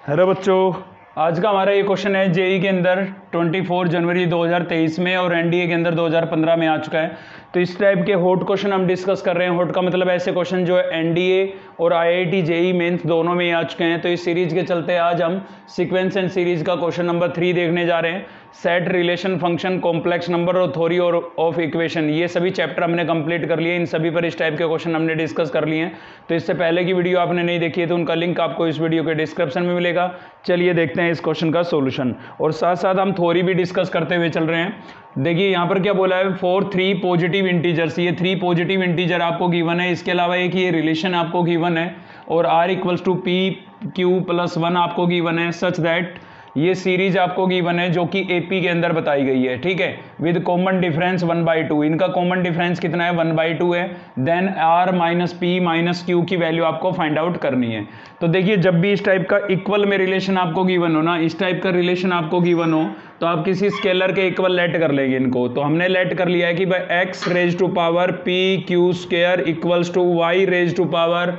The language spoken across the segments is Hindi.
हेलो बच्चों, आज का हमारा ये क्वेश्चन है जेई के अंदर 24 जनवरी 2023 में और एनडीए के अंदर 2015 में आ चुका है। तो इस टाइप के हॉट क्वेश्चन हम डिस्कस कर रहे हैं। हॉट का मतलब ऐसे क्वेश्चन जो एनडीए और आईआईटी जेई मेंस दोनों में ही आ चुके हैं। तो इस सीरीज के चलते आज हम सीक्वेंस एंड सीरीज का क्वेश्चन नंबर 3 देखने जा रहे हैं। Set, relation, function, complex number और थ्योरी और ऑफ इक्वेशन, ये सभी चैप्टर हमने कंप्लीट कर लिए। इन सभी पर इस टाइप के क्वेश्चन हमने डिस्कस कर लिए हैं। तो इससे पहले की वीडियो आपने नहीं देखी है तो उनका लिंक आपको इस वीडियो के डिस्क्रिप्शन में मिलेगा। चलिए देखते हैं इस क्वेश्चन का सॉल्यूशन, और साथ साथ हम थ्योरी भी डिस्कस करते हुए चल रहे हैं। देखिए यहाँ पर क्या बोला है, फॉर 3 पॉजिटिव इंटीजर्स, ये 3 पॉजिटिव इंटीजर आपको गिवन है। इसके अलावा एक ये रिलेशन आपको गिवन है और r equals to p q plus 1 आपको गिवन है, सच दैट ये सीरीज आपको गिवन है जो कि एपी के अंदर बताई गई है। ठीक है, विद कॉमन डिफरेंस 1/2। इनका कॉमन डिफरेंस कितना है, 1/2 है। Then r minus p minus q की वैल्यू आपको फाइंड आउट करनी है। तो देखिए, जब भी इस टाइप का इक्वल में रिलेशन आपको गिवन हो ना, इस टाइप का रिलेशन आपको गिवन हो तो आप किसी स्केलर के इक्वल लेट कर लेंगे इनको। तो हमने लेट कर लिया है कि भाई x raise to power p q square equals to y raise to power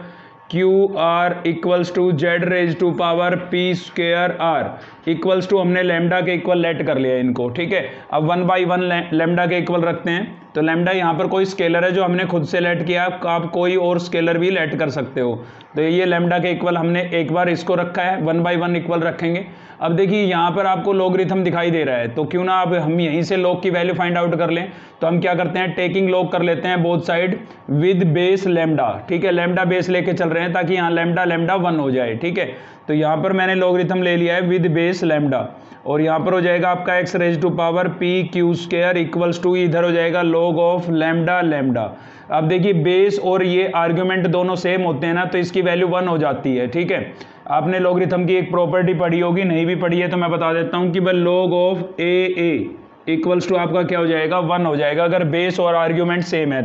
q r equals to Z raise to power p square are equals to, हमने लैम्डा के इक्वल लेट कर लिया इनको। ठीक है, अब 1/1 लैम्डा के इक्वल रखते हैं। तो लैम्डा यहाँ पर कोई स्केलर है जो हमने खुद से लेट किया, आप कोई और स्केलर भी लेट कर सकते हो। तो ये लैम्डा के इक्वल हमने एक बार इसको रखा है, 1/1 इक्वल रखेंगे। अब देखिए यहाँ पर आपको लॉगरिथम दिखाई दे रहा है, तो क्यों ना अब हम यहीं से लॉग की वैल्यू फाइंड आउट कर लें। तो हम क्या करते हैं, टेकिंग लॉग कर लेते हैं both side with base lambda. ठीक है, लैम्डा बेस लेके चल रहे हैं ताकि यहाँ लैम्डा 1 हो जाए। ठीक है, तो यहाँ पर मैंने लॉगरिथम ले लिया है विद बेस लैम्डा, और यहाँ पर हो जाएगा आपका x raise to power p q square equals to, इधर हो जाएगा log ऑफ लैम्डा। अब देखिए बेस और ये आर्ग्यूमेंट दोनों सेम होते हैं ना, तो इसकी वैल्यू 1 हो जाती है। ठीक है, आपने लॉगरिथम की एक प्रॉपर्टी पढ़ी होगी, नहीं भी पढ़ी है तो मैं बता देता हूँ कि भाई log of a equals to आपका क्या हो जाएगा, 1 हो जाएगा अगर बेस और आर्ग्यूमेंट सेम है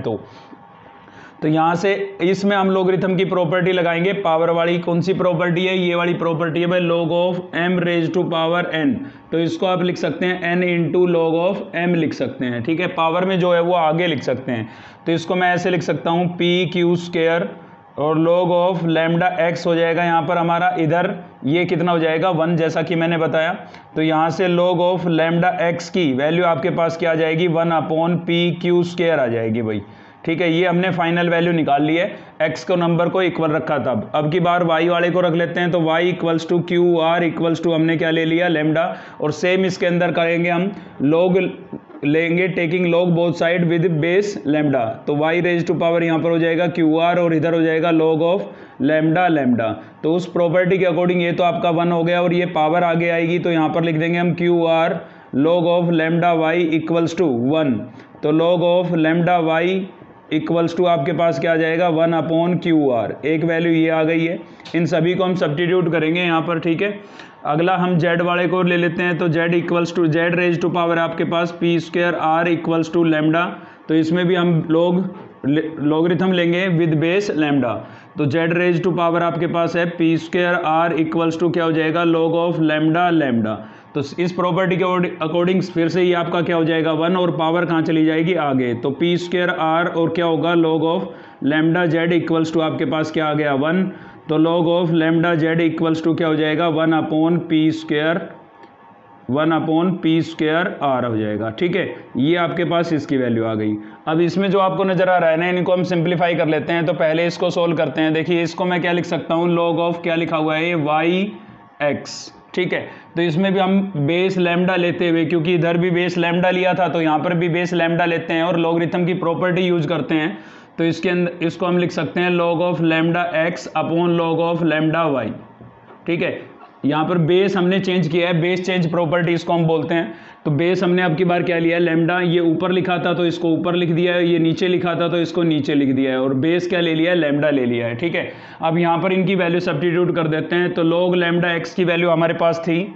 तो यहाँ से इसमें हम लॉगरिथम की प्रॉपर्टी लगाएंगे पावर वाली। कौन सी प्रॉपर्टी है, ये वाली प्रॉपर्टी है भाई, log of m raise to power n। तो इसको आप लिख सकते हैं n into log of m लिख सकते हैं। ठीक है, पावर में जो है वो आगे लिख सकते हैं। तो इसको मैं ऐसे लिख सकता हूँ पी क्यू स्क्वायर और log ऑफ लैम्डा x हो जाएगा यहाँ पर हमारा, इधर ये कितना हो जाएगा 1, जैसा कि मैंने बताया। तो यहाँ से log ऑफ लैम्डा x की वैल्यू आपके पास क्या आ जाएगी, 1/p स्क्वायर आ जाएगी भाई। ठीक है, ये हमने फाइनल वैल्यू निकाल ली है, x को नंबर को इक्वल रखा था। अब की बार y वाले को रख लेते हैं। तो y equals to q r equals to, हमने क्या ले लिया, लैम्डा। और सेम इसके अंदर करेंगे हम, log लेंगे taking log both side with base lambda. तो y रेज टू पावर यहाँ पर हो जाएगा क्यू आर और इधर हो जाएगा log ऑफ लैम्डा। तो उस प्रॉपर्टी के अकॉर्डिंग ये तो आपका 1 हो गया और ये पावर आगे आएगी, तो यहाँ पर लिख देंगे हम q r log of lambda y equals to 1। तो log of lambda y equals to आपके पास क्या आ जाएगा, 1/QR। एक वैल्यू ये आ गई है, इन सभी को हम सब्स्टिट्यूट करेंगे यहाँ पर। ठीक है, अगला हम z वाले को ले लेते हैं। तो z equals to Z raise to power आपके पास P square are equals to lambda. तो इसमें भी हम लॉगरिथम लेंगे विद बेस लैम्डा। तो z रेज टू पावर आपके पास है P square are equals to क्या हो जाएगा, log ऑफ लैम्डा। तो इस प्रॉपर्टी के अकॉर्डिंग फिर से ये आपका क्या हो जाएगा 1, और पावर कहाँ चली जाएगी आगे। तो पी स्क्वायर आर और क्या होगा log of lambda z equals to आपके पास क्या आ गया 1। तो log of lambda z equals to क्या हो जाएगा 1/p स्क्वायर आर हो जाएगा। ठीक है, ये आपके पास इसकी वैल्यू आ गई। अब इसमें जो आपको नजर आ रहा है ना, इनको हम सिंप्लीफाई कर लेते हैं। तो पहले इसको सोल्व करते हैं। देखिए इसको मैं क्या लिख सकता हूँ, log ऑफ क्या लिखा हुआ है, yx। ठीक है, तो इसमें भी हम बेस लैम्डा लेते हुए, क्योंकि इधर भी बेस लैम्डा लिया था तो यहाँ पर भी बेस लैम्डा लेते हैं और लॉगरिथम की प्रॉपर्टी यूज करते हैं। तो इसके अंदर इसको हम लिख सकते हैं log of lambda x upon log of lambda y। ठीक है, यहाँ पर बेस हमने चेंज किया है, बेस चेंज प्रॉपर्टी इसको हम बोलते हैं। तो बेस हमने अब की बार क्या लिया है, लैम्डा, ये ऊपर लिखा था तो इसको ऊपर लिख दिया है, ये नीचे लिखा था तो इसको नीचे लिख दिया है, और बेस क्या ले लिया है, लैम्डा ले लिया है। ठीक है, अब यहाँ पर इनकी वैल्यू सब्स्टिट्यूट कर देते हैं। तो log लैम्डा x की वैल्यू हमारे पास थी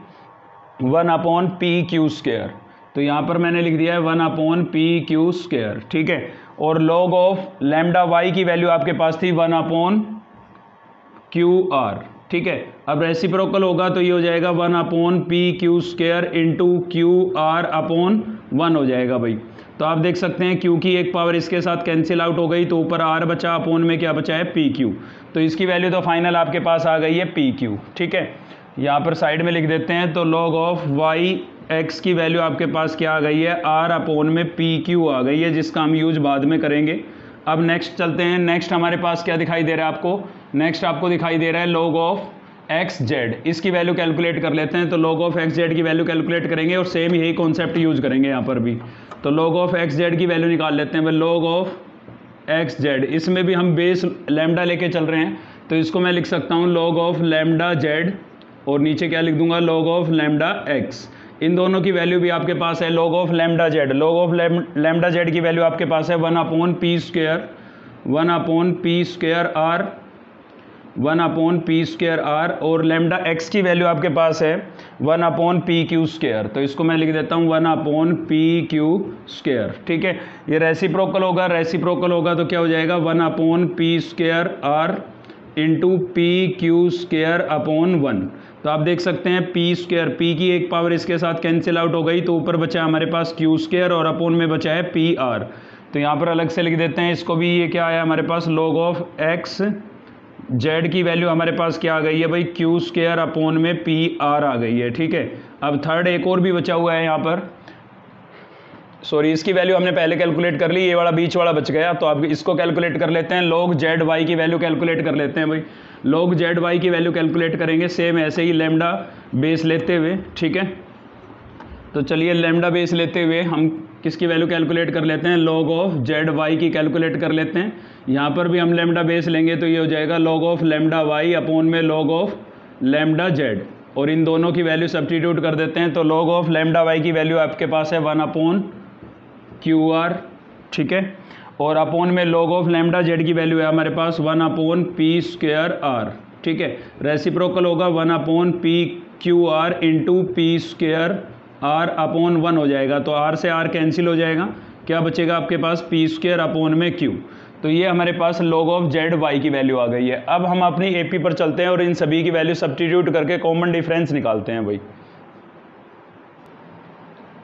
1/p स्क्वायर। तो यहाँ पर मैंने लिख दिया है 1/p स्क्वायर। ठीक है, और log ऑफ लैम्डा y की वैल्यू आपके पास थी 1/QR। ठीक है, अब रेसिप्रोकल होगा तो ये हो जाएगा 1/p स्क्वायर इंटू QR/1 हो जाएगा भाई। तो आप देख सकते हैं क्यू की एक पावर इसके साथ कैंसिल आउट हो गई, तो ऊपर r बचा, अपॉन में क्या बचा है, PQ। तो इसकी वैल्यू तो फाइनल आपके पास आ गई है PQ। ठीक है, यहाँ पर साइड में लिख देते हैं। तो log ऑफ वाई एक्स की वैल्यू आपके पास क्या आ गई है, आर अपोन में पी क्यू आ गई है, जिसका हम यूज बाद में करेंगे। अब नेक्स्ट चलते हैं। नेक्स्ट हमारे पास क्या दिखाई दे रहा है आपको, नेक्स्ट आपको दिखाई दे रहा है log ऑफ एक्स जेड। इसकी वैल्यू कैलकुलेट कर लेते हैं। तो log ऑफ एक्स जेड की वैल्यू कैलकुलेट करेंगे और सेम यही कॉन्सेप्ट यूज करेंगे यहाँ पर भी। तो log ऑफ एक्स जेड की वैल्यू निकाल लेते हैं। log ऑफ एक्स जेड, इसमें भी हम बेस लैम्डा लेके चल रहे हैं, तो इसको मैं लिख सकता हूँ log ऑफ लैम्डा जेड, और नीचे क्या लिख दूंगा, log ऑफ लैम्डा एक्स। इन दोनों की वैल्यू भी आपके पास है। log of lambda z, log of lambda z की वैल्यू आपके पास है 1 upon p square, 1 upon p square r, 1 upon p square r, और लैम्डा एक्स की वैल्यू आपके पास है 1 अपॉन पी क्यू स्क्वायर। तो इसको मैं लिख देता हूँ 1 अपॉन पी क्यू स्क्वायर। ठीक है, ये रेसिप्रोकल होगा, रेसिप्रोकल होगा तो क्या हो जाएगा 1 upon p square r into p q square upon 1। तो आप देख सकते हैं पी स्क्वायर, पी की एक पावर इसके साथ कैंसिल आउट हो गई, तो ऊपर बचा है हमारे पास क्यू स्क्वायर और अपोन में बचा है पी आर। तो यहाँ पर अलग से लिख देते हैं इसको भी। ये क्या आया हमारे पास, log ऑफ एक्स जेड की वैल्यू हमारे पास क्या आ गई है भाई, क्यू स्क्वायर अपोन में पी आर आ गई है। ठीक है, अब थर्ड एक और भी बचा हुआ है यहाँ पर, सॉरी इसकी वैल्यू हमने पहले कैलकुलेट कर ली, ये वाला बीच वाला बच गया, तो आप इसको कैलकुलेट कर लेते हैं। log जेड वाई की वैल्यू कैलकुलेट कर लेते हैं भाई। log जेड वाई की वैल्यू कैलकुलेट करेंगे सेम ऐसे ही लैम्डा बेस लेते हुए। ठीक है, तो चलिए लैम्डा बेस लेते हुए हम किसकी वैल्यू कैलकुलेट कर लेते हैं, log ऑफ जेड वाई की कैलकुलेट कर लेते हैं। यहाँ पर भी हम लैम्डा बेस लेंगे तो ये हो जाएगा log of lambda y upon में log ऑफ लैम्डा जेड, और इन दोनों की वैल्यू सब्स्टिट्यूट कर देते हैं। तो log ऑफ लैम्डा वाई की वैल्यू आपके पास है 1 अपॉन क्यू आर। ठीक है, और अपोन में log ऑफ लैम्डा जेड की वैल्यू है हमारे पास 1 अपॉन पी स्क्वायर आर। ठीक है, रेसिप्रोकल होगा 1 upon p q r into p square r upon 1 हो जाएगा। तो आर से आर कैंसिल हो जाएगा, क्या बचेगा आपके पास पी स्क्वायर अपॉन में क्यू। तो ये हमारे पास log ऑफ जेड वाई की वैल्यू आ गई है। अब हम अपनी एपी पर चलते हैं और इन सभी की वैल्यू सब्स्टिट्यूट करके कॉमन डिफरेंस निकालते हैं भाई।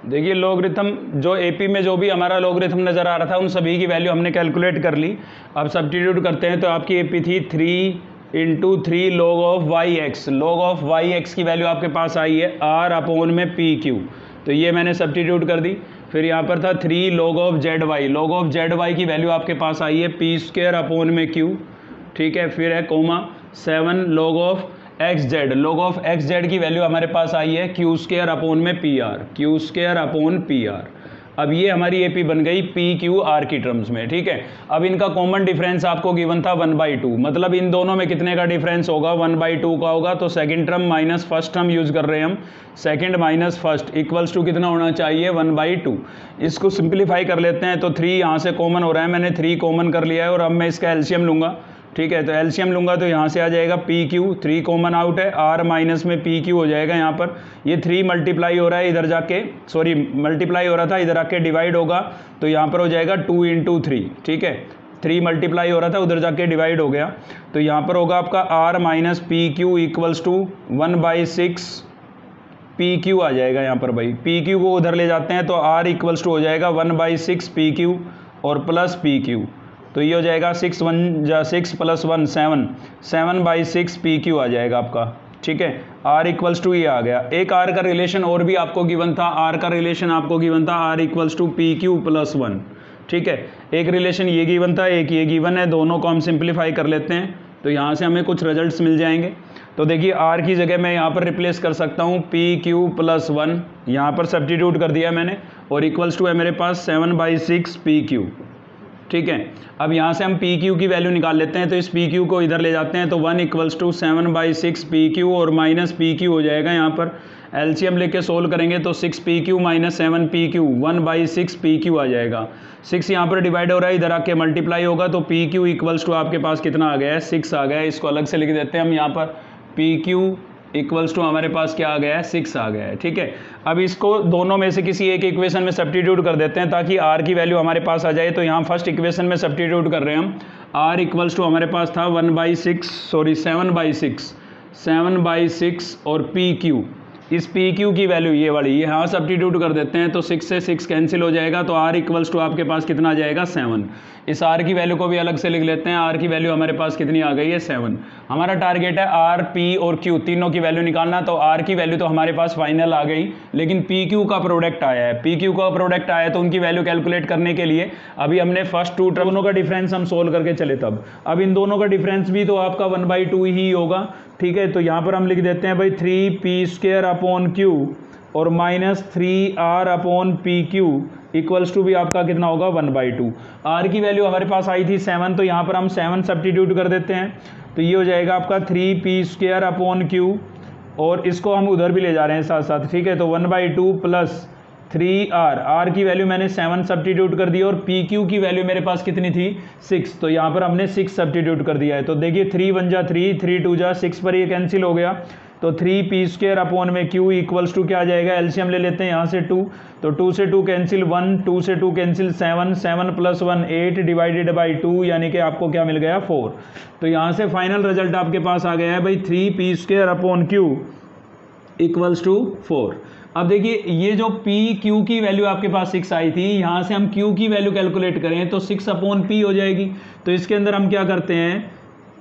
देखिए लॉगरिथम जो एपी में जो भी हमारा लॉगरिथम नज़र आ रहा था उन सभी की वैल्यू हमने कैलकुलेट कर ली। अब सब्स्टिट्यूट करते हैं। तो आपकी एपी थी 3 into 3 log of y x. log of y x की वैल्यू आपके पास आई है आर अपोन में पी क्यू, तो ये मैंने सब्स्टिट्यूट कर दी। फिर यहाँ पर था 3 log of z y. log of z y की वैल्यू आपके पास आई है पी स्क्वायर अपोन में क्यू। ठीक है, फिर है comma 7 log of x z. log of x z की वैल्यू हमारे पास आई है क्यू स्क्वायर अपोन में p r, q square upon p r. अब ये हमारी एपी बन गई पी क्यू आर की टर्म्स में। ठीक है, अब इनका कॉमन डिफरेंस आपको गिवन था 1/2, मतलब इन दोनों में कितने का डिफरेंस होगा, 1/2 का होगा। तो second term minus first term use कर रहे हैं हम, second minus first equals to कितना होना चाहिए 1/2। इसको सिंप्लीफाई कर लेते हैं। तो 3 यहाँ से कॉमन हो रहा है, मैंने 3 कॉमन कर लिया है और अब मैं इसका एलसीएम लूंगा। ठीक है, तो एलसीएम लूंगा तो यहाँ से आ जाएगा पी क्यू, 3 कॉमन आउट है, आर माइनस में पी क्यू हो जाएगा। यहाँ पर ये 3 मल्टीप्लाई हो रहा है, इधर जाके सॉरी मल्टीप्लाई हो रहा था, इधर आके डिवाइड होगा, तो यहाँ पर हो जाएगा 2 इंटू 3। ठीक है, 3 मल्टीप्लाई हो रहा था, उधर जाके डिवाइड हो गया, तो यहाँ पर होगा आपका R minus P Q equals to 1/6 P Q आ जाएगा। यहाँ पर भाई पी क्यू को उधर ले जाते हैं तो आर इक्वल्स टू हो जाएगा 1/6 पी क्यू और प्लस पी क्यू, तो ये हो जाएगा 6 1 6 प्लस 1 7, 7/6 पी क्यू आ जाएगा आपका। ठीक है, आर इक्वल्स टू ये आ गया। एक आर का रिलेशन और भी आपको गिवन था, आर का रिलेशन आपको गिवन था r equals to p q plus 1। ठीक है, एक रिलेशन ये गिवन था, एक ये गिवन है, दोनों को हम सिंप्लीफाई कर लेते हैं तो यहाँ से हमें कुछ रिजल्ट्स मिल जाएंगे। तो देखिए आर की जगह मैं यहाँ पर रिप्लेस कर सकता हूँ पी क्यू प्लस 1, यहाँ पर सब्स्टिट्यूट कर दिया मैंने, और इक्वल्स टू है मेरे पास 7/6 पी क्यू। ठीक है, अब यहाँ से हम पी क्यू की वैल्यू निकाल लेते हैं, तो इस पी क्यू को इधर ले जाते हैं, तो 1 इक्वल्स टू 7/6 पी क्यू और माइनस पी क्यू हो जाएगा। यहाँ पर एलसीएम लेके सोल्व करेंगे तो 6 P Q minus 7 P Q 1/6 P Q आ जाएगा। 6 यहाँ पर डिवाइड हो रहा है, इधर आके मल्टीप्लाई होगा, तो पी क्यू इक्वल्स टू आपके पास कितना आ गया है 6 आ गया है। इसको अलग से लिख देते हैं हम, यहाँ पर पी क्यू इक्वल्स टू हमारे पास क्या आ गया है 6 आ गया है। ठीक है, अब इसको दोनों में से किसी एक इक्वेशन में सब्स्टिट्यूट कर देते हैं ताकि आर की वैल्यू हमारे पास आ जाए। तो यहाँ फर्स्ट इक्वेशन में सब्स्टिट्यूट कर रहे हैं हम, आर इक्वल्स टू हमारे पास था 7/6 और पी क्यू, इस पी क्यू की वैल्यू ये वाली ये यहाँ सब्स्टिट्यूट कर देते हैं, तो 6 से 6 कैंसिल हो जाएगा, तो आर इक्वल्स टू आपके पास कितना आ जाएगा 7। इस आर की वैल्यू को भी अलग से लिख लेते हैं। आर की वैल्यू हमारे पास कितनी आ गई है 7। हमारा टारगेट है आर, पी और क्यू तीनों की वैल्यू निकालना। तो आर की वैल्यू तो हमारे पास फाइनल आ गई, लेकिन पी क्यू का प्रोडक्ट आया है। पी क्यू का प्रोडक्ट आया है तो उनकी वैल्यू कैलकुलेट करने के लिए अभी हमने फर्स्ट टू दोनों का डिफरेंस हम सोल्व करके चले तब। अब इन दोनों का डिफरेंस भी तो आपका 1/2 ही होगा, ठीक है। तो यहाँ पर हम लिख देते हैं भाई 3p² अपॉन क्यू और -3r/pq इक्वल्स टू भी आपका कितना होगा 1/2। आर की वैल्यू हमारे पास आई थी 7, तो यहाँ पर हम 7 सब्स्टिट्यूट कर देते हैं। तो ये हो जाएगा आपका 3p² अपॉन क्यू और इसको हम उधर भी ले जा रहे हैं साथ साथ, ठीक है। तो 1/2 प्लस 3r, आर की वैल्यू मैंने 7 सब्स्टिट्यूट कर दी और पी क्यू की वैल्यू मेरे पास कितनी थी 6, तो यहाँ पर हमने 6 सब्स्टिट्यूट कर दिया है। तो देखिए 3 1 जा 3, 3 2 जा 6 पर ये कैंसिल हो गया। तो 3p² अपॉन में q इक्वल्स टू क्या आ जाएगा, एलसीएम ले लेते हैं यहाँ से 2, तो 2 से 2 कैंसिल 1, 2 से 2 कैंसिल 7, 7 + 1 8 डिवाइडेड बाई 2, यानी कि आपको क्या मिल गया 4। तो यहाँ से फाइनल रिजल्ट आपके पास आ गया है भाई 3p² upon q equals to 4। अब देखिए ये जो पी क्यू की वैल्यू आपके पास 6 आई थी, यहाँ से हम क्यू की वैल्यू कैलकुलेट करें तो 6/p हो जाएगी। तो इसके अंदर हम क्या करते हैं,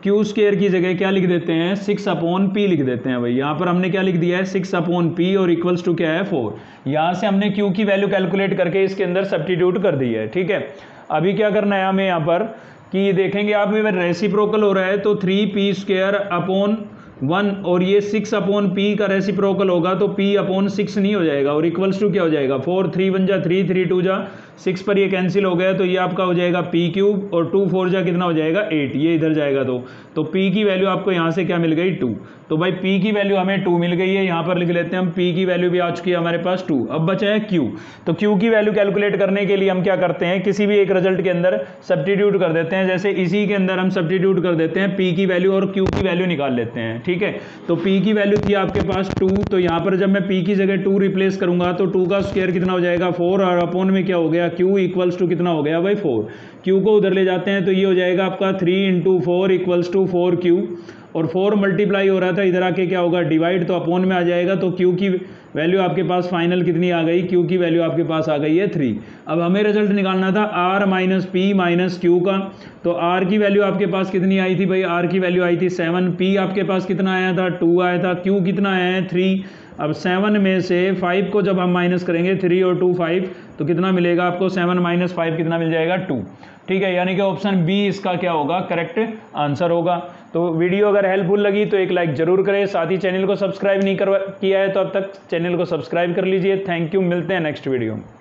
q² की जगह क्या लिख देते हैं 6/p लिख देते हैं भाई। यहाँ पर हमने क्या लिख दिया है 6/p और इक्वल्स टू क्या है 4। यहाँ से हमने q की वैल्यू कैलकुलेट करके इसके अंदर सब्स्टिट्यूट कर दी है, ठीक है। अभी क्या करना है हमें यहाँ पर कि देखेंगे आप रेसिप्रोकल हो रहा है तो 3p² अपॉन 1 और ये 6/p का रेसिप्रोकल होगा तो p/6 नहीं हो जाएगा और इक्वल्स टू क्या हो जाएगा 4, 3 1 जा 3, 3 2 जा 6 पर ये कैंसिल हो गया। तो ये आपका हो जाएगा p³ और 2 4 जा कितना हो जाएगा 8, ये इधर जाएगा। तो p की वैल्यू आपको यहाँ से क्या मिल गई 2। तो भाई p की वैल्यू हमें 2 मिल गई है, यहाँ पर लिख लेते हैं हम p की वैल्यू भी आ चुकी है हमारे पास 2। अब बचा है q, तो q की वैल्यू कैलकुलेट करने के लिए हम क्या करते हैं, किसी भी एक रिजल्ट के अंदर सब्स्टिट्यूट कर देते हैं। जैसे इसी के अंदर हम सब्स्टिट्यूट कर देते हैं p की वैल्यू और q की वैल्यू निकाल लेते हैं, ठीक है। तो p की वैल्यू थी आपके पास 2, तो यहाँ पर जब मैं p की जगह 2 रिप्लेस करूंगा तो 2 का स्क्वायर कितना हो जाएगा 4 और अपॉन में क्या हो गया q इक्वल्स टू कितना हो गया भाई 4। q को उधर ले जाते हैं तो ये हो जाएगा आपका 3 × 4 इक्वल्स टू 4q और 4 मल्टीप्लाई हो रहा था, इधर आके क्या होगा डिवाइड, तो अपॉन में आ जाएगा। तो q की वैल्यू आपके पास फाइनल कितनी आ गई, q की वैल्यू आपके पास आ गई है 3। अब हमें रिजल्ट निकालना था r - p - q का। तो r की वैल्यू आपके पास कितनी आई थी भाई, r की वैल्यू आई थी 7, p आपके पास कितना आया था 2 आया था, q कितना आया है 3। अब 7 में से 5 को जब हम माइनस करेंगे 3 और 2 5, तो कितना मिलेगा आपको 7 - 5 कितना मिल जाएगा 2, ठीक है। यानी कि ऑप्शन बी इसका क्या होगा करेक्ट आंसर होगा। तो वीडियो अगर हेल्पफुल लगी तो एक लाइक जरूर करें, साथ ही चैनल को सब्सक्राइब नहीं किया है तो अब तक चैनल को सब्सक्राइब कर लीजिए। थैंक यू, मिलते हैं नेक्स्ट वीडियो में।